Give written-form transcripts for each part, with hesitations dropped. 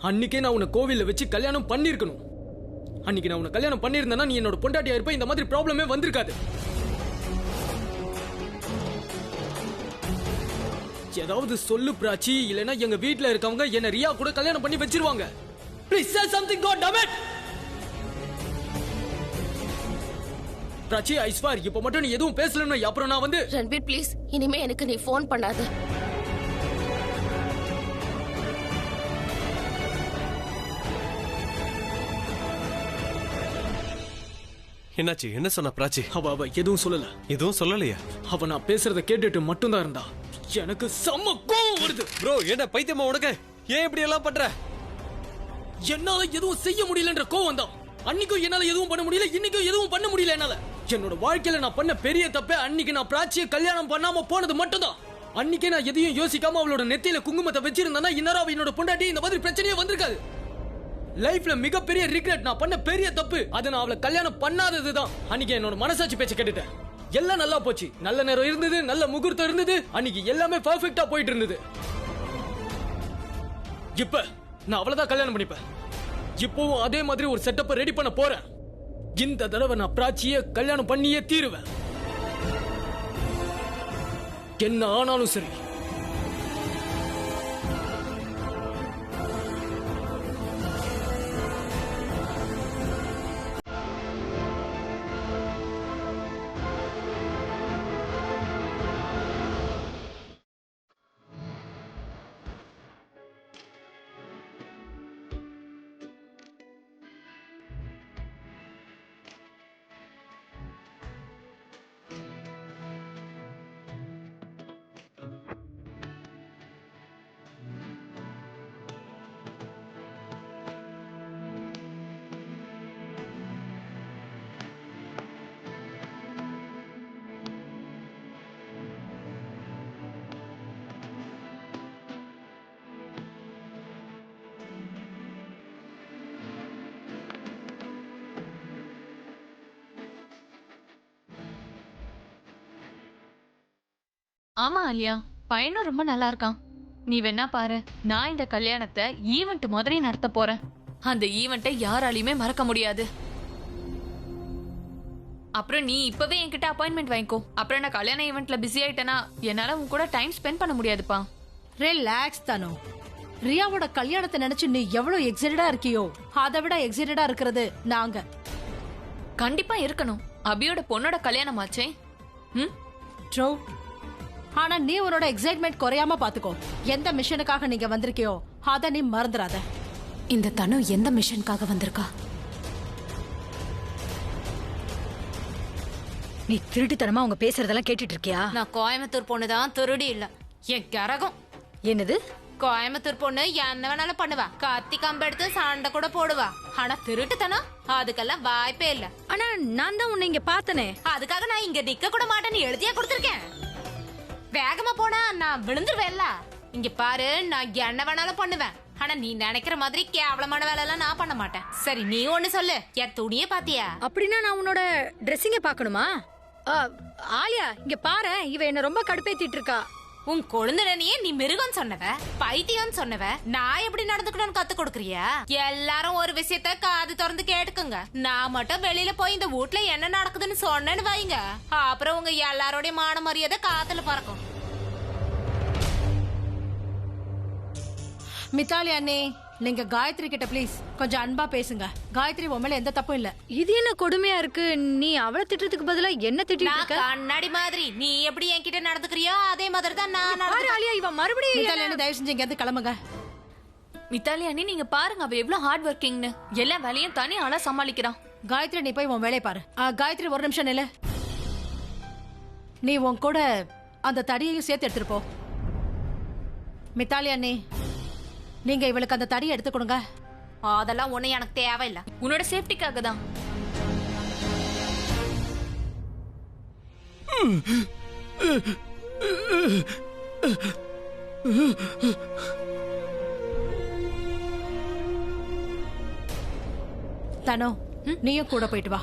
அன்னைக்கே நான் உன்னை கோவில்ல வச்சு கல்யாணம் பண்ணிருக்கணும். அன்னைக்கு நான் உன்னை கல்யாணம் பண்ணிருந்தேன்னா நீ என்னோட பொண்டாட்டியா இருப்ப, இந்த மாதிரி ப்ராப்ளமே வந்திருக்காது. ஏதாவது சொல்லு பிராச்சி, இல்லனா எங்க வீட்ல இருக்கவங்க என்ன ரியா கூட கல்யாணம் பண்ணி வச்சிருவாங்க. Please say something, god damn it. Prachi, I swear, இப்ப மட்டும் நீ எதுவும் பேசலன்னா அப்புறம் நான் வந்து ரன்வீர் ப்ளீஸ், இனிமே எனக்கு நீ ஃபோன் பண்ணாத. என்னாச்சு? என்ன சொன்ன பிராச்சி? அவ எதுவும் சொல்லல. எதுவும் சொல்லலையா? அவ நான் பேசுறத கேட்டுட்டு மட்டும்தான் இருந்தா. எனக்கு செம்ம கோவம் வருது. ப்ரோ, என்ன பைத்தியமா உனக்கு? ஏன் இப்படி எல்லாம் பண்ற? என்னால எதுவும் செய்ய முடியலன்ற கோவம் தான். அன்னைக்கும் என்னால எதுவும் பண்ண முடியல, இன்னைக்கும் எதுவும் பண்ண முடியல என்னால. என்னோட வாழ்க்கையில நான் பண்ண பெரிய தப்பே அன்னைக்கு நான் பிராச்சியை கல்யாணம் பண்ணாம போனது மட்டும்தான். அன்னைக்கே நான் எதையும் யோசிக்காம அவளோட நெத்தியில குங்குமத்தை வச்சிருந்தா இந்நேரம் அவ என்னோட பொண்டாட்டி இந்த மாதிரி பிரச்சனையே வந்திருக்காது. லைஃப்ல மிகப்பெரிய ரிக்ரெட், நான் பண்ண பெரிய தப்பு அது நான் அவளை கல்யாணம் பண்ணாததுதான். அன்னைக்கு என்னோட மனசாட்சி பேச்ச கேட்டுட்டேன். எல்லாம் நல்லா போச்சு, நல்ல நேரம் இருந்தது, நல்ல முகூர்த்தம் இருந்தது, அன்னைக்கு எல்லாமே பெர்ஃபெக்ட்டா போயிட்டு இருந்தது. இப்ப நான் அவளதான் கல்யாணம் பண்ணிப்பேன். இப்பவும் அதே மாதிரி ஒரு செட்டப்பை ரெடி பண்ண போறேன். இந்த தடவை நான் பிராச்சியை கல்யாணம் பண்ணியே தீருவேன். என்ன ஆனாலும் சரி. ஆமா ஆலியா, பையனும் ரொம்ப நல்லா இருக்கான். நீ வேணா பாரு, நான் இந்த கல்யாணத்தை ஈவென்ட் மாதிரி நடத்த போறேன். அந்த ஈவென்ட்டை யாராலையுமே மறக்க முடியாது. அப்புறம் நீ இப்பவே என்கிட்ட அப்பாயின்மெண்ட் வாங்கிக்கோ. அப்புறம் நான் கல்யாண ஈவென்ட்ல பிஸி ஆயிட்டேனா என்னால உன் கூட டைம் ஸ்பெண்ட் பண்ண முடியாதுப்பா. ரிலாக்ஸ் தானோ. ரியாவோட கல்யாணத்தை நினைச்சு நீ எவ்வளவு எக்ஸைட்டடா இருக்கியோ அதை விட எக்ஸைட்டடா இருக்கிறது நாங்க. கண்டிப்பா இருக்கணும். அபியோட பொண்ணோட கல்யாணம் ஆச்சே. ட்ரூ. ஆனா நீ உன்னோட எக்ஸைட்மெண்ட் குறையாம பாத்துக்கோ. எந்த மிஷனுக்காக நீங்க வந்திருக்கியோ அத நீ மறந்துடாத. இந்த தனு எந்த மிஷனுக்காக வந்திருக்கா? நீ திருட்டுத்தனமா அவங்க பேசுறதெல்லாம் கேட்டுட்டு இருக்கியா? நான் கோயம்புத்தூர் பொண்ணுதான், திருடி இல்ல. என் கரகம். என்னது? கோயம்புத்தூர் பொண்ணு என்ன வேணாலும் பண்ணுவா, கத்தி கம்பு எடுத்து சண்டை கூட போடுவா. ஆனா திருட்டுத்தனம் அதுக்கெல்லாம் வாய்ப்பே இல்ல. ஆனா நான் தான் உன்னை இங்க பார்த்தனே. அதுக்காக நான் இங்க நிக்க கூட மாட்டேன்னு எழுதியா கொடுத்திருக்கேன். வேகமா போனா நான் விழுந்துருவேன்ல. இங்க பாரு, நான் என்ன வேணாலும் பண்ணுவேன். ஆனா நீ நினைக்கிற மாதிரி கேவலமான வேலை எல்லாம் நான் பண்ண மாட்டேன். சரி, நீ ஒண்ணு சொல்லு. என் துணிய பாத்தியா? அப்படின்னா நான் உன்னோட ட்ரெஸ்ஸிங்க பாக்கணுமா? ஆலியா, இங்க பாரு, இவ என்ன ரொம்ப கடுப்பேத்திட்டு இருக்கா. உன் கொழுந்தனையே நீ மிருகம் சொன்னவ, பைத்தியம் சொன்னவ, நான் எப்படி நடந்துக்கணும்னு கத்து கொடுக்கறியா? எல்லாரும் ஒரு விஷயத்த காது திறந்து கேட்டுக்குங்க. நான் மட்டும் வெளியில போய் இந்த வீட்ல என்ன நடக்குதுன்னு சொன்னேன்னு வைங்க, அப்புறம் உங்க எல்லாரோடைய மான மரியாதை காத்துல பறக்கும். மித்தாலி அண்ணே, நீங்க காயத்ரி கிட்ட ப்ளீஸ் கொஞ்சம் அன்பா பேசுங்க. காயத்ரி உன் மேல எந்த தப்பும் இல்ல. இது என்ன கொடுமையா இருக்கு? நீ அவளை திட்டுறதுக்கு பதிலா என்ன திட்டிட்டு இருக்க? கண்ணாடி மாதிரி நீ எப்படி என்கிட்ட நடந்துக்கிறியோ அதே மாதிரி தான் நான். ஆலியா, இவ மறுபடியும் மித்தாலி அண்ணே, தயவு செஞ்சு இங்க இருந்து கிளம்புங்க. மித்தாலி அண்ணி, நீங்க பாருங்க அவ எவ்வளவு ஹார்ட் ஒர்க்கிங்னு. எல்லா வேலையும் தனி ஆளா சமாளிக்கிறான். காயத்ரி, நீ போய் உன் வேலையை பாரு. காயத்ரி, ஒரு நிமிஷம் நில்லு. நீ உன் கூட அந்த தடியையும் சேர்த்து எடுத்துட்டு போ. மித்தாலி அண்ணே, நீங்க இவளுக்கு அந்த தடியை எடுத்து கொடுங்க. அதெல்லாம் ஒண்ணு எனக்கு தேவையில்லை. உன்னோட சேஃப்டிக்காக தான். தனோ, நீயும் கூட போயிட்டு வா.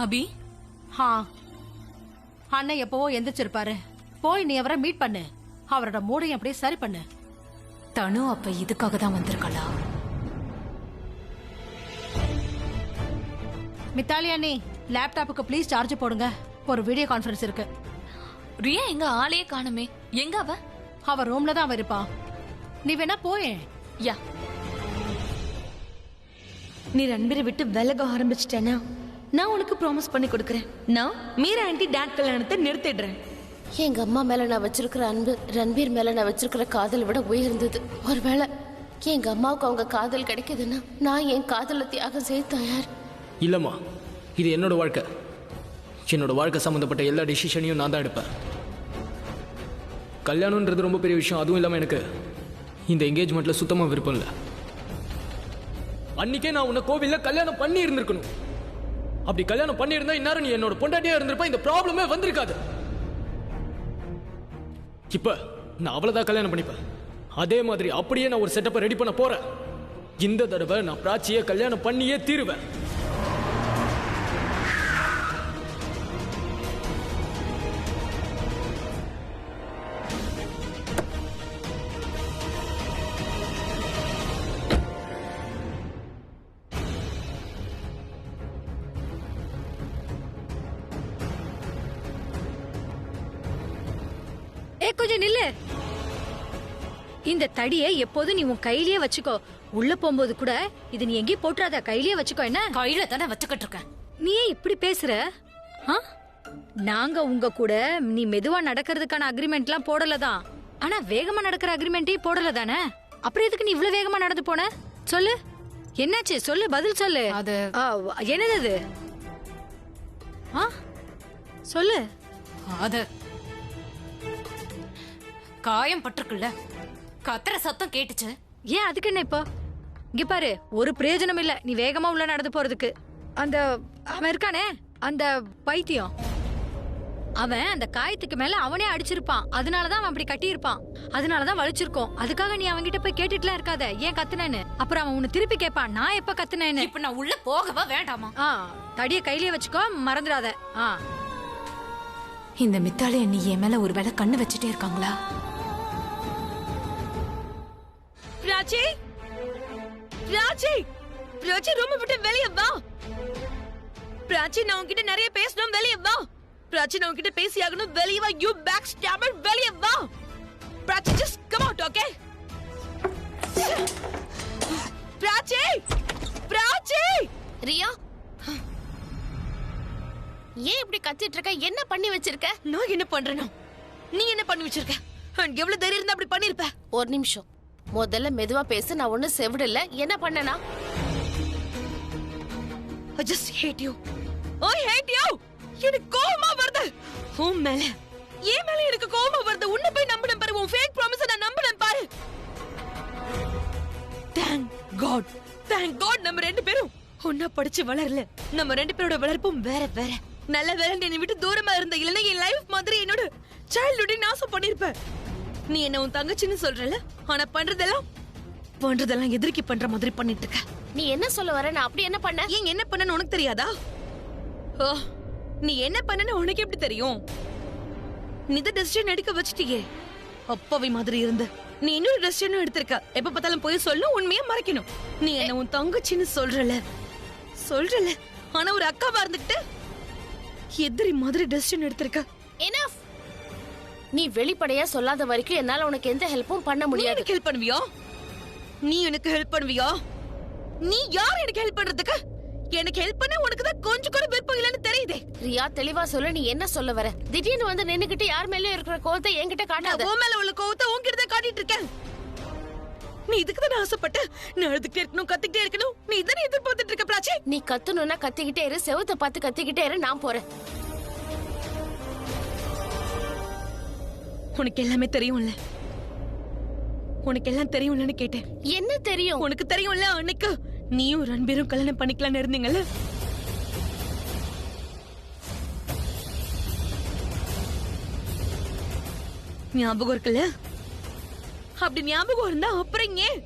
அபி, அண்ணன் எப்பவோ எந்திரிச்சிருப்பாரு. போய் நீ அவரை மீட் பண்ணு, அவரோட மூடையும் அப்படியே சரி பண்ணு. தனு அப்ப இதுக்காக தான் வந்திருக்காளா? மித்தாலி அண்ணி, லேப்டாப்புக்கு ப்ளீஸ் சார்ஜ் போடுங்க, ஒரு வீடியோ கான்ஃபரன்ஸ் இருக்கு. ரியா எங்க ஆளையே காணுமே, எங்க அவ? அவ ரூம்ல தான் இருப்பா. நீ வேணா போயே. யா, நீ ரன்பீரை விட்டு விலக ஆரம்பிச்சிட்டேனா நான் உனக்கு ப்ராமிஸ் பண்ணி கொடுக்கறேன். நான் மீரா ஆண்டி டாட் கல்யாணத்தை நிறுத்திடுறேன். எங்க அம்மா மேல நான் வச்சிருக்கிற அன்பு ரன்பீர் மேல நான் வச்சிருக்கிற காதலை விட உயர்ந்தது. ஒருவேளை எங்க அம்மாவுக்கு அவங்க காதல் கிடைக்குதுன்னா நான் என் காதலை தியாகம் செய்ய தயார். இல்லம்மா, இது என்னோட வாழ்க்கை. என்னோட வாழ்க்கை சம்மந்தப்பட்ட எல்லா டிசிஷனையும் நான் தான் எடுப்பேன். கல்யாணம்ன்றது ரொம்ப பெரிய விஷயம். அதுவும் இல்லாமல் எனக்கு இந்த என்கேஜ்மெண்ட்ல சுத்தமாக விருப்பம் இல்லை. அன்னைக்கே நான் உன்னை கோவிலில் கல்யாணம் பண்ணி இருந்திருக்கணும். அப்படி கல்யாணம் பண்ணியிருந்தா இந்நேரம் நீ என்னோட பொண்டாட்டியா இருந்திருப்பா, இந்த ப்ராப்ளமே வந்திருக்காது. இப்ப நான் அவளைதான் கல்யாணம் பண்ணிப்பேன். அதே மாதிரி அப்படியே நான் ஒரு செட்டப்பை ரெடி பண்ண போறேன். இந்த தடவை நான் பிராச்சியை கல்யாணம் பண்ணியே தீருவேன். கொஞ்சம் நில்லு. இந்த தடியை எப்போதும் நீ உன் கையிலேயே வச்சுக்கோ. உள்ள போகும்போது கூட இது நீ எங்கேயும் போட்டுறாத, கையிலேயே வச்சுக்கோ. என்ன கையில தானே வச்சுக்கிட்டு இருக்கேன். நீ ஏன் இப்படி பேசுற? நாங்க உங்க கூட நீ மெதுவா நடக்கிறதுக்கான அக்ரிமெண்ட்லாம் போடலதான், ஆனா வேகமா நடக்கிற அக்ரிமெண்ட்டையும் போடல தானே. அப்புறம் எதுக்கு நீ இவ்வளவு வேகமா நடந்து போன? சொல்லு, என்னாச்சு? சொல்லு, பதில் சொல்லு. அது என்னது அது? சொல்லு. அது காயம் பட்டிருக்குல்ல, கத்துற சத்தம் கேட்டுச்சு. ஏன் அதுக்கு என்ன இப்போ? இங்க பாரு, ஒரு பிரயோஜனம் இல்ல நீ வேகமா உள்ள நடந்து போறதுக்கு. அந்த அவன் இருக்கானே, அந்த பைத்தியம், அவன் அந்த காயத்துக்கு மேல அவனே அடிச்சிருப்பான். அதனாலதான் அவன் அப்படி கட்டியிருப்பான், அதனாலதான் வலிச்சிருக்கோம். அதுக்காக நீ அவன்கிட்ட போய் கேட்டுட்டுலாம் இருக்காத ஏன் கத்துனேன்னு. அப்புறம் அவன் உன்னை திருப்பி கேட்பான் நான் எப்ப கத்துனேன்னு. இப்ப நான் உள்ள போகவா வேண்டாமா? தடிய கையிலேயே வச்சுக்கோ, மறந்துடாத. இந்த மித்தாளி அண்ணி என் மேல ஒரு வேளை கண்ணு வச்சுட்டே இருக்காங்களா? பிராச்சி, பிராச்சி, பிராச்சி ரூம் விட்டு வெளியே வா. பிராச்சி, நான் உன்கிட்ட நிறைய பேசணும், வெளியே வா. பிராச்சி, நான் உன்கிட்ட பேசி ஆகணும், வெளியே வா. யூ பேக் ஸ்டாபர், வெளியே வா. Prachi, just come out, okay? Prachi, Prachi. Riya, ஏன் இப்படி கத்திட்டு இருக்க? என்ன பண்ணி வச்சிருக்க? நான் என்ன பண்றேனோ நீ என்ன பண்ணி வச்சிருக்க? எவ்வளவு தைரியம் இருந்தா அப்படி பண்ணிருப்ப? ஒரு நிமிஷம், முதல்ல மெதுவா பேச. நான் ஒண்ணு செவிடல. என்ன பண்ணனா? I just hate you. I hate you. எனக்கு கோவமா வருது. உன் மேல, ஏன் மேல எனக்கு கோவமா வருது. உன்னை போய் நம்பினேன் பாரு, உன் fake promise நான் நம்பினேன் பாரு. Thank God, thank God நம்ம ரெண்டு பேரும் ஒன்னா படிச்சு வளரல. நம்ம ரெண்டு பேரோட வளர்ப்பும் வேற வேற. நல்ல வேலை என்னை விட்டு தூரமா இருந்த, இல்லைன்னா என் லைஃப் மாதிரி என்னோட சைல்ட்ஹுட்டை நாசம் பண்ணிருப்ப. நீ என்ன உன் தங்கச்சின்னு சொல்றல, ஆனா பண்றதெல்லாம் எதிர்க்கி பண்ற மாதிரி பண்ணிட்டு இருக்க. நீ என்ன சொல்ல வர? நான் அப்படி என்ன பண்ண? ஏன் என்ன பண்ணன்னு உனக்கு தெரியாதா? நீ என்ன பண்ணன்னு உனக்கு எப்படி தெரியும்? நீ தான் டெசிஷன் எடுக்க வச்சிட்டியே, அப்பாவி மாதிரி இருந்த. நீ இன்னொரு டெசிஷனும் எடுத்திருக்க. எப்ப பார்த்தாலும் போய் சொல்லணும், உண்மையா மறைக்கணும். நீ என்ன உன் தங்கச்சின்னு சொல்றல, ஆனா ஒரு அக்காவா இருந்துகிட்டு எதிரி மாதிரி டெசிஷன் எடுத்திருக்க. Enough. நீ வெளிப்படையா சொல்லாத வரைக்கும் என்னால உனக்கு எந்த ஹெல்ப்பும் பண்ண முடியாது. ஹெல்ப் பண்ணுவியா? நீ எனக்கு ஹெல்ப் பண்ணுவியா? நீ யார் எனக்கு ஹெல்ப் பண்றதுக்கு? எனக்கு ஹெல்ப் பண்ண உனக்கு தான் கொஞ்சம் கூட விருப்பம் இல்லன்னு தெரியுதே. ரியா, தெளிவா சொல்ல. நீ என்ன சொல்ல வர? திடீர்னு வந்து நின்னுகிட்டு யார் மேலயும் இருக்கிற கோவத்தை என்கிட்ட காட்டாத. உன் மேல உள்ள கோவத்தை உன்கிட்ட தான் காட்டிட்டு இருக்கேன். நீ இதுக்கு தான் ஆசைப்பட்ட. நான் அழுதுகிட்டே இருக்கணும், கத்திக்கிட்டே இருக்கணும். நீ இதானே எதிர்பார்த்துட்டு இருக்க பிராச்சி. நீ கத்தணும்னா கத்திக்கிட்டே இரு, செவத்தை பார்த்து கத்திக்கிட்டே இரு. நான் போறேன். உனக்கு எல்லாமே தெரியும்ல, உனக்கு எல்லாம் தெரியும்லன்னு கேட்டேன். என்ன தெரியும்? உனக்கு தெரியும்ல, அன்னைக்கு நீயும் ரன்பீரும் கல்யாணம் பண்ணிக்கலாம்னு இருந்தீங்கல்ல. ஞாபகம் இருக்குல்ல? அப்படி ஞாபகம் இருந்தா அப்புறம் ஏன்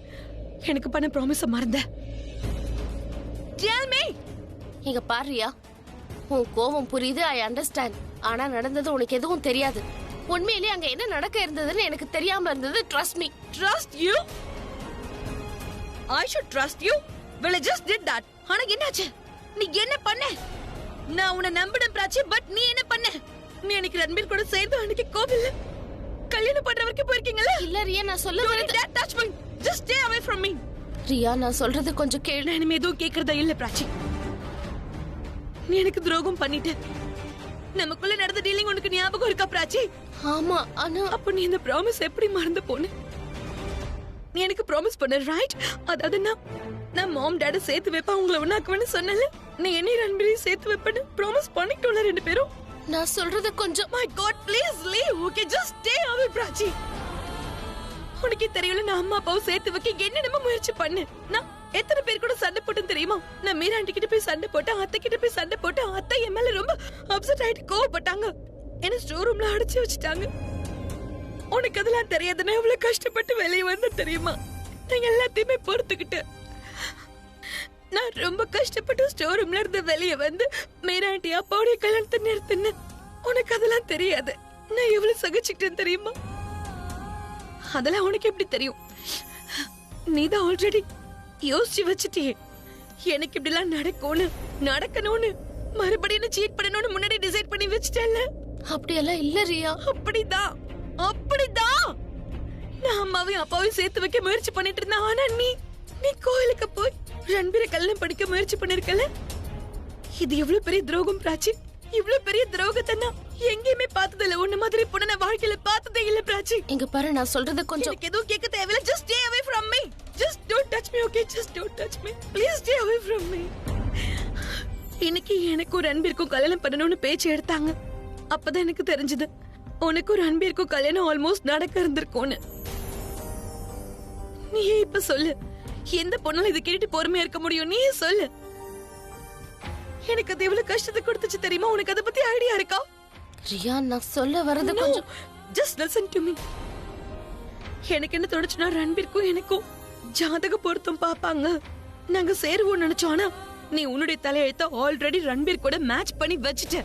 எனக்கு பண்ண ப்ராமிஸ மறந்த? Tell me. இங்க பாரு ரியா, உன் கோவம் புரியுது, ஐ அண்டர்ஸ்டாண்ட். ஆனா நடந்தது உனக்கு எதுவும் தெரியாது. உண்மையிலேயே அங்க என்ன நடக்க இருந்ததுன்னு எனக்கு தெரியாம இருந்தது. Trust me. Trust you? I should trust you? Well, I just did that. ஆனா என்னாச்சு? நீ என்ன பண்ண? நான் உன்னை நம்பினேன் பிராச்சி, பட் நீ என்ன பண்ண? நீ அன்னைக்கு ரன்பீர் கூட சேர்ந்து அன்னைக்கு கோவில்ல கல்யாணம் பண்ற வரைக்கும் போயிருக்கீங்கல்ல? இல்ல ரியா, நான் சொல்ல வரது. Touch me. Just stay away from me. Riya, நான் சொல்றது கொஞ்சம் கேளு. நான் இனிமே எதுவும் கேக்குறதா இல்ல பிராச்சி. நீ எனக்கு துரோகம் பண்ணிட்ட. நமக்குள்ள நடந்த டீலிங் உனக்கு ஞாபகம் இருக்கா பிராச்சி? ஆமா, ஆனா அப்ப நீ இந்த ப்ராமிஸ் எப்படி மறந்து போன? நீ எனக்கு ப்ராமிஸ் பண்ண, ரைட்? அதாவது நான் மாம் டாட சேர்த்து வைப்பேன், உங்களை ஒண்ணாக்குவேன்னு சொன்னல. நீ என்ன ரன்பீரையும் சேர்த்து வைப்பேன்னு ப்ராமிஸ் பண்ணிட்டோம்ல ரெண்டு பேரும். நான் சொல்றது கொஞ்சம். My god, please leave. Okay, just stay away Prachi. உனக்கு தெரியல, நான் அம்மா அப்பாவும் சேர்த்து வைக்க என்னென்ன முயற்சி பண்ணேன். நான் எத்தனை பேர் கூட சண்டை போட்டேன்னு தெரியுமா? நான் மீரா ஆண்டி கிட்ட போய் சண்டை போட்டேன், அத்தை கிட்ட போய் சண்டை போட்டேன். அத்தை என் மேல ரொம்ப அப்செட் ஆயிட்டு கோவப்பட்டாங்க. என்ன ஸ்டோர் ரூம்ல அடைச்சு வச்சுட்டாங்க. உனக்கு அதெல்லாம் தெரியாது, நான் எவ்வளவு கஷ்டப்பட்டு வெளியே வந்த தெரியுமா? நான் எல்லாத்தையுமே பொறுத்துக்கிட்டேன். நான் ரொம்ப கஷ்டப்பட்டு ஸ்டோர் ரூம்ல இருந்து வெளியே வந்து மீரா ஆண்டி அப்பாவுடைய கல்யாணத்தை நிறுத்தினேன். உனக்கு அதெல்லாம் தெரியாது, நான் எவ்வளவு சகிச்சுக்கிட்டேன் தெரியுமா? அதெல்லாம் உனக்கு எப்படி தெரியும்? நீதான் ஆல்ரெடி யோசிச்சு வச்சுட்டியே எனக்கு இப்படி எல்லாம் நடக்கணும்னு, மறுபடியும் சீட் பண்ணணும்னு முன்னாடி டிசைட் பண்ணி வச்சுட்டேன்ல. அப்படியெல்லாம் இல்ல ரியா. அப்படிதான் நான் அம்மாவையும் அப்பாவையும் சேர்த்து வைக்க முயற்சி பண்ணிட்டு இருந்தேன். ஆனா நீ கோயிலுக்கு போய் ரன்பீரை கல்யாணம் படிக்க முயற்சி பண்ணிருக்கல. இது எவ்வளவு பெரிய துரோகம் பிராச்சி. இவ்வளவு பெரிய துரோகத்தை நான் எங்கேயுமே பார்த்தது இல்ல. உன்ன மாதிரி பொண்ணு நான் வாழ்க்கையில பார்த்ததே இல்ல பிராச்சி. இங்க பாரு, நான் சொல்றது கொஞ்சம். எனக்கு எதுவும் கேட்க தேவையில்ல. Just stay away from me. Just don't touch me, okay? Just don't touch me. Please stay away from me. இன்னைக்கு எனக்கும் ரன்பீருக்கும் கல்யாணம் பண்ணணும்னு பேச்சு எடுத்தாங்க. அப்பதான் எனக்கு தெரிஞ்சது உனக்கும் ரன்பீருக்கும் கல்யாணம் ஆல்மோஸ்ட் நடக்க இருந்திருக்கும்னு. நீயே இப்ப சொல்லு, எந்த பொண்ணால இது கேட்டு பொறுமையா இருக்க முடியும்? நீயே சொல்லு. எனக்கு அது எவ்வளவு கஷ்டத்தை கொடுத்துச்சு தெரியுமா? உனக்கு அதை பத்தி ஐடியா இருக்கா? ரியா, நான் சொல்ல வரது கொஞ்சம். Just listen to me. எனக்கு என்ன தோணுச்சுன்னா, ரன்பீருக்கும் எனக்கும் ஜாதக பொருத்தம் பாப்பாங்க, நாங்க சேருவோம் நினைச்சோம். ஆனா நீ உன்னுடைய தலையெழுத்த ஆல்ரெடி ரன்பீர் கூட மேட்ச் பண்ணி வச்சுட்ட.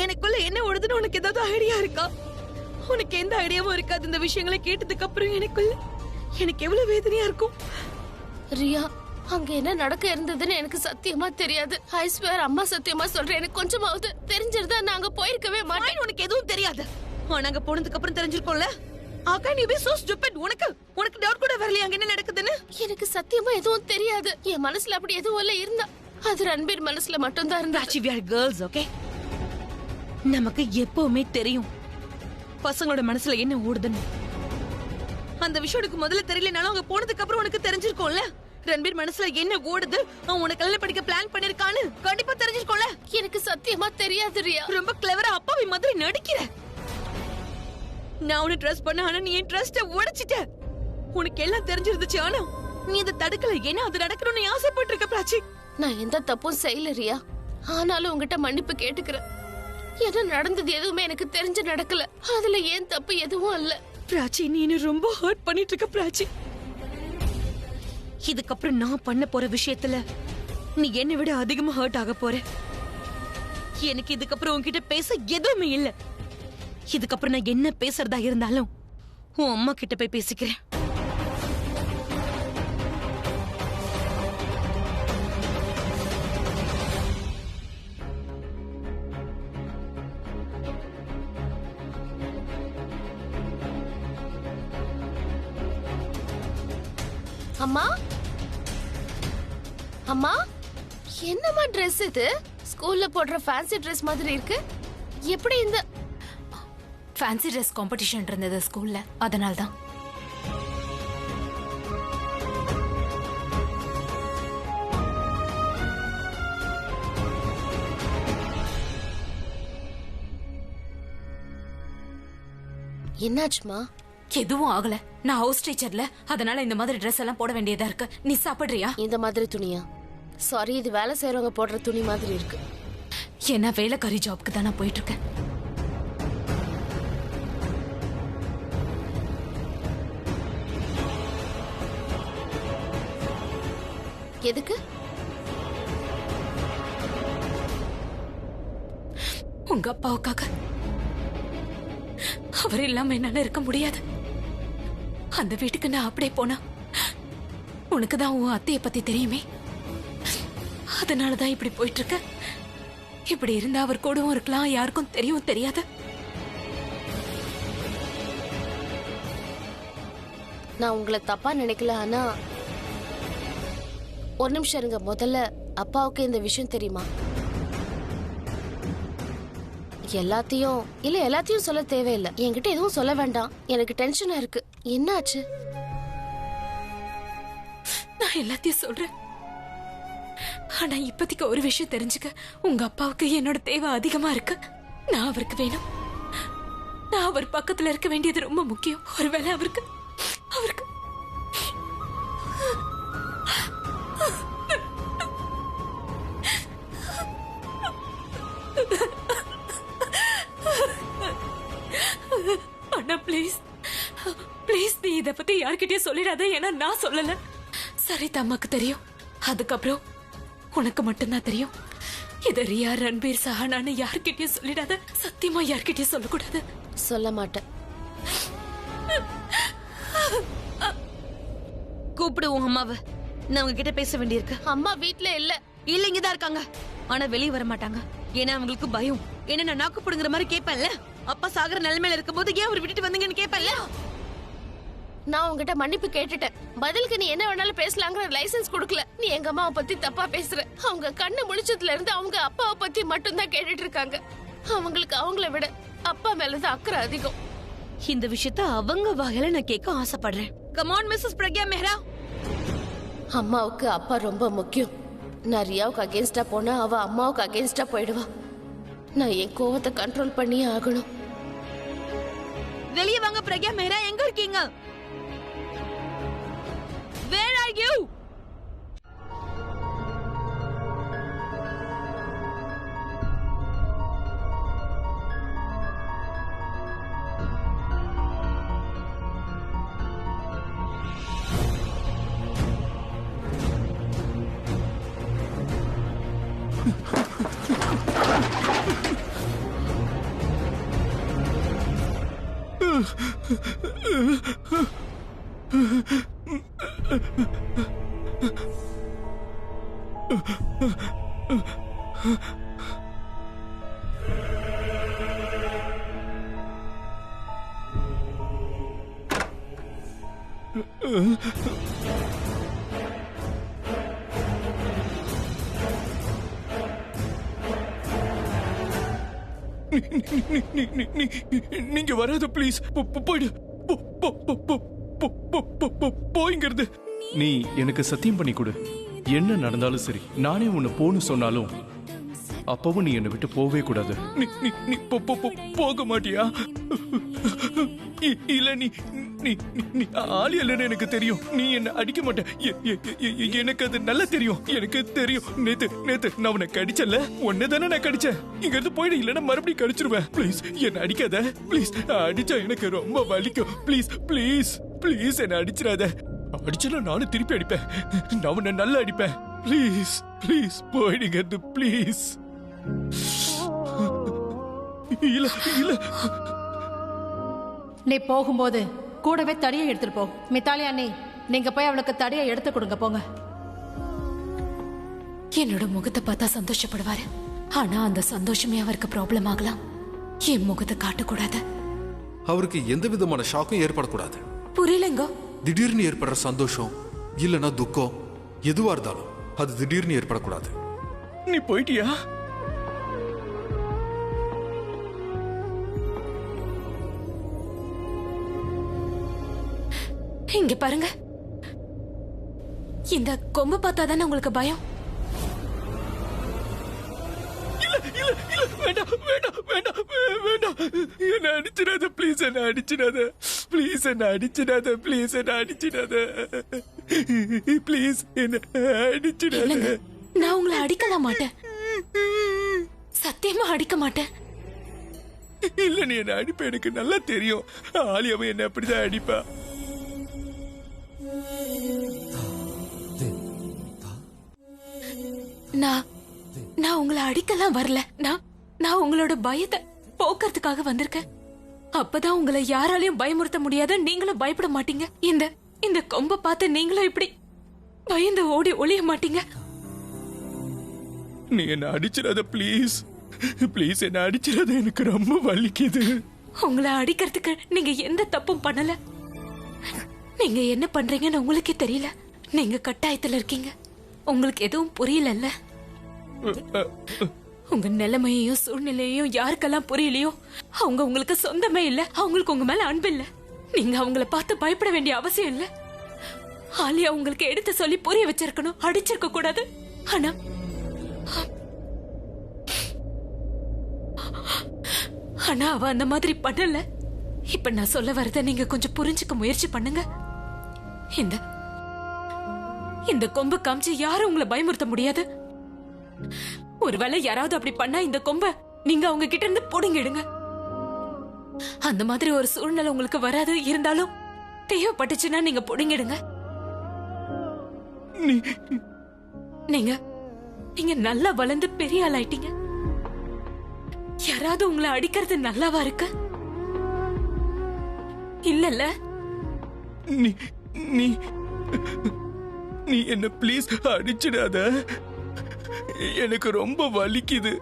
எனக்குள்ள என்ன ஓடுதுன்னு உனக்கு ஏதாவது ஐடியா இருக்கா? உனக்கு எந்த ஐடியாவும் இருக்காது. இந்த விஷயங்களை கேட்டதுக்கு அப்புறம் எனக்கு எவ்வளவு வேதனையா இருக்கும். ரியா, அங்க என்ன நடக்க இருந்ததுன்னு எனக்கு சத்தியமா தெரியாது. ஐ ஸ்வேர், அம்மா சத்தியமா சொல்றேன், எனக்கு கொஞ்சமாவது தெரிஞ்சிருந்தா நாங்க போயிருக்கவே மாட்டேன். உனக்கு எதுவும் தெரியாது. நாங்க போனதுக்கு அப்புறம் தெரிஞ்சிருக்கோம்ல. How you be so stupid? உனக்கு டவுட் கூட வரலையா அங்க என்ன நடக்குதுன்னு? எனக்கு சத்தியமா எதுவும் தெரியாது. என் மனசுல அப்படி எதுவும் இல்ல. இருந்தா அது ரன்பீர் மனசுல மட்டும் தான் இருந்தா. We are girls, okay? நமக்கு எப்பவுமே தெரியும் பசங்களோட மனசுல என்ன ஓடுதுன்னு. அந்த விஷயம் எனக்கு முதல்ல தெரியலனாலும் அங்க போனதுக்கு அப்புறம் உனக்கு தெரிஞ்சிருக்கும்ல. ரன்பீர் மனசுல என்ன ஓடுது, அவன் உனக்கு கல்யாணம் படிக்க பிளான் பண்ணிருக்கான்னு கண்டிப்பா தெரிஞ்சிருக்கும்ல. எனக்கு சத்தியமா தெரியாது ரியா. ரொம்ப கிளவரா அப்பாவி மாதிரி நடிக்கிற. நான் உன்னை ட்ரஸ்ட் பண்ண, ஆனா நீ என் ட்ரஸ்ட உடைச்சிட்ட. உனக்கு எல்லாம் தெரிஞ்சிருந்துச்சு, ஆனா நீ இதை தடுக்கல. ஏன்னா அது நடக்கணும்னு ஆசைப்பட்டு இருக்க பிராச்சி. நான் எந்த தப்பும் செய்யல ரியா. ஆனாலும் உங்ககிட்ட மன்னிப்பு கேட்டுக்கிறேன். என்ன நடந்தது எதுவுமே எனக்கு தெரிஞ்சு நடக்கல. அதுல ஏன் தப்பு எதுவும் இல்ல. பிராச்சி, நீ என்ன ரொம்ப ஹர்ட் பண்ணிட்டு இருக்க பிராச்சி. இதுக்கப்புறம் நான் பண்ண போற விஷயத்துல நீ என்னை விட அதிகமா ஹர்ட் ஆக போற. எனக்கு இதுக்கப்புறம் உன்கிட்ட பேச எதுவுமே இல்ல. இதுக்கப்புறம் நான் என்ன பேசுறதா இருந்தாலும் உன் அம்மா கிட்ட போய் பேசிக்கிறேன். அம்மா, அம்மா, என்னம்மா ட்ரெஸ் இது? ஸ்கூல்ல போடுற ஃபேன்சி ட்ரெஸ் மாதிரி இருக்கு. எப்படி இந்த ஃபேன்சி ட்ரெஸ் காம்படிஷன் இருந்தது ஸ்கூல்ல, அதனால தான். என்னாச்சுமா? எதுவும் ஆகல. நான் ஹவுஸ் டீச்சர்ல, அதனால இந்த மாதிரி ட்ரெஸ் எல்லாம் போட வேண்டியதா இருக்கு. நீ சாப்பிடுறியா? இந்த மாதிரி துணியா? சாரி, இது வேலை செய்யறவங்க போடுற துணி மாதிரி இருக்கு. என்ன வேலைக்காரி ஜாப்க்கு தான் நான் போயிட்டு இருக்கேன். எதுக்கு? உங்க அப்பாவுக்காக. அவர் இல்லாம என்னால இருக்க முடியாது. அந்த வீட்டுக்கு நான் அப்படியே போனா உனக்கு தான் உன் அத்தைய பத்தி தெரியுமே, அதனாலதான் இப்படி போயிட்டு இருக்க. இப்படி இருந்தா அவர் கூடவும் இருக்கலாம், யாருக்கும் தெரியவும் தெரியாது. நான் உங்களை தப்பா நினைக்கல, ஆனா ஒரு நிமிஷம் இருங்க. முதல்ல அப்பாவுக்கு இந்த விஷயம் தெரியுமா? எல்லாத்தையும் சொல்ல தேவையில்லை. என்கிட்ட எதுவும் சொல்ல வேண்டாம். எனக்கு டென்ஷனா இருக்கு. என்னாச்சு? நான் எல்லாத்தையும் சொல்றேன். ஆனா இப்போதைக்கு ஒரு விஷயம் தெரிஞ்சுக்க. உங்க அப்பாவுக்கு என்னோட தேவை அதிகமா இருக்கு. நான் அவருக்கு வேணும். நான் அவர் பக்கத்துல இருக்க வேண்டியது ரொம்ப முக்கியம். ஒருவேளை அவருக்கு அண்ணா ப்ளீஸ் நீ இத பத்தி யார்கிட்டயும் சொல்லிடாத. ஏன்னா நான் சொல்லல. சரிதா அம்மாக்கு தெரியும். அதுக்கப்புறம் உனக்கு மட்டும்தான் தெரியும். இத ரியா, ரன்பீர், சஹானான்னு யார்கிட்டயும் சொல்லிடாத. சத்தியமா யார்கிட்டயும் சொல்லக்கூடாது. சொல்ல மாட்டேன். கூப்பிடுவோம் அம்மாவை. நான் உங்ககிட்ட பேச வேண்டியிருக்கு. அம்மா வீட்ல இல்ல. இங்கதான் இருக்காங்க. ஆனா வெளியே வர மாட்டாங்க. ஏன்னா அவங்களுக்கு பயம். ஏன்னா நான் நாக்கு புடுங்குற மாதிரி கேட்பேன்ல. அப்பா சாகர நிலைமையில இருக்கும்போது ஏன் அவர் விட்டுட்டு வந்தீங்கன்னு கேட்பேன்ல. நான் உங்ககிட்ட மன்னிப்பு கேட்டுட்டேன். பதிலுக்கு நீ என்ன வேணாலும் பேசலாங்கிற லைசென்ஸ் கொடுக்கல. நீ எங்க அம்மாவை பத்தி தப்பா பேசுற. அவங்க கண்ணு முழிச்சதுல இருந்து அவங்க அப்பாவை பத்தி மட்டும்தான் கேட்டுட்டு இருக்காங்க. அவங்களுக்கு அவங்கள விட அப்பா மேலதான் அக்கறை அதிகம். இந்த விஷயத்த அவங்க வகையில நான் கேட்க ஆசைப்படுறேன். Come on Mrs Pragya Mehra. அம்மாவுக்கு அப்பா ரொம்ப முக்கியம். நான் ரியாவுக்கு அகேன்ஸ்டா போனா அவ அம்மாவுக்கு அகேன்ஸ்டா போயிடுவா. நான் என் கோவத்தை கண்ட்ரோல் பண்ணியே ஆகணும். வெளியே வாங்க பிரக்யா மெஹ்ரா. எங்க இருக்கீங்க? Where are you? நீங்க வராத ப்ளீஸ். போயிடு. போயிங்கிறது. நீ எனக்கு சத்தியம் பண்ணி கொடு. என்ன நடந்தாலும் சரி, நானே உன்னை போன்னு சொன்னாலும் அப்பவும் நீ என்னை விட்டு போவே கூடாது. நீ போக மாட்டியா? இல்ல நீ ஆளி இல்லன்னு எனக்கு தெரியும். நீ என்ன அடிக்க மாட்ட. எனக்கு அது நல்லா தெரியும். எனக்கு தெரியும். நேத்து நான் உன்னை கடிச்சல. ஒன்னதானே நான் கடிச்சேன். இங்க இருந்து போயிடு, இல்லன்னா மறுபடியும் கடிச்சிருவேன். ப்ளீஸ் என்ன அடிக்காத. ப்ளீஸ் அடிச்சா எனக்கு ரொம்ப வலிக்கும். ப்ளீஸ் ப்ளீஸ் ப்ளீஸ் என்ன அடிச்சிடாத. அடிச்சல நானும் திருப்பி அடிப்பேன். நான் உன்னை நல்லா அடிப்பேன். ப்ளீஸ் ப்ளீஸ் போயிடுங்க. ப்ளீஸ். இல்ல இல்ல. நீ போகும்போது கூடவே தடியை எடுத்துட்டு போ. மித்தாலி அண்ணி, நீங்க போய் அவளுக்கு தடியை எடுத்து கொடுங்க. போங்க. என்னோட முகத்தை பார்த்தா சந்தோஷப்படுவாரு. ஆனா அந்த சந்தோஷமே அவருக்கு ப்ராப்ளம் ஆகலாம். என் முகத்தை காட்டக்கூடாது. அவருக்கு எந்த விதமான ஷாக்கும் ஏற்படக்கூடாது. புரியலங்க. திடீர்னு ஏற்படுற சந்தோஷம் இல்லனா துக்கம் எதுவா இருந்தாலும் அது திடீர்னு ஏற்படக்கூடாது. நீ போயிட்டியா? இங்க பாருங்க. இந்த கொம்பு பார்த்தாதானே உங்களுக்கு பயம்? வேண்டாம் வேண்டாம் வேண்டாம் வேண்டாம். என்ன அடிச்சிடாத ப்ளீஸ். என்ன அடிச்சிடாத ப்ளீஸ். என்ன அடிச்சிடாத ப்ளீஸ். என்ன அடிச்சிடாத ப்ளீஸ். என்ன அடிச்சிடாத. நான் உங்களை அடிக்கலாம் மாட்டேன். சத்தியமா அடிக்க மாட்டேன். இல்ல நீ என்ன அடிப்ப. எனக்கு நல்லா தெரியும். ஆலியாவை என்ன அப்படிதான் அடிப்பா. நான் உங்களை அடிக்கலாம் வரல. நான் உங்களோட பயத்தை போக்குறதுக்காக வந்திருக்கேன். அப்பதான் உங்களை யாராலையும் பயமுறுத்த முடியாத, நீங்களும் பயப்பட மாட்டீங்க. இந்த இந்த கொம்ப பார்த்து நீங்களும் இப்படி பயந்து ஓடி ஒளிய மாட்டீங்க. நீ என்ன அடிச்சிடாத ப்ளீஸ், ப்ளீஸ் என்ன அடிச்சிடாத, எனக்கு ரொம்ப வலிக்குது. உங்களை அடிக்கிறதுக்கு நீங்க எந்த தப்பும் பண்ணல. நீங்க என்ன பண்றீங்கன்னு உங்களுக்கே தெரியல. நீங்க கட்டாயத்துல இருக்கீங்க. உங்களுக்கு எதுவும் புரியலல்ல. உங்க நிலைமையையும் சூழ்நிலையையும் யாருக்கெல்லாம் புரியலையோ அவங்க உங்களுக்கு சொந்தமே இல்ல. அவங்களுக்கு உங்க மேல அன்பு இல்ல. நீங்க அவங்கள பார்த்து பயப்பட வேண்டிய அவசியம் இல்ல. ஆலியா உங்களுக்கு எடுத்து சொல்லி புரிய வச்சிருக்கணும், அடிச்சிருக்க கூடாது. ஆனா அவ அந்த மாதிரி பண்ணல. இப்ப நான் சொல்ல வரத நீங்க கொஞ்சம் புரிஞ்சுக்க முயற்சி பண்ணுங்க. இந்த கொம்பு காமிச்சு யாரும் உங்களை பயமுறுத்த முடியாது. ஒருவேளை யாராவது அப்படி பண்ணா இந்த கொம்ப நீங்க அவங்க கிட்ட இருந்து புடுங்கிடுங்க. அந்த மாதிரி ஒரு சூழ்நிலை உங்களுக்கு வராது. இருந்தாலும் தேவைப்பட்டுச்சுன்னா நீங்க புடுங்கிடுங்க. நீங்க நீங்க நல்லா வளர்ந்து பெரிய ஆள் ஆயிட்டீங்க. யாராவது உங்களை அடிக்கிறது நல்லாவா இருக்கு? இல்லல்ல. நீ நீ நீ என்ன ப்ளீஸ் அடிச்சிடாத, எனக்கு ரொம்ப வலிக்குது,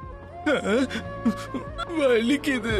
வலிக்குது.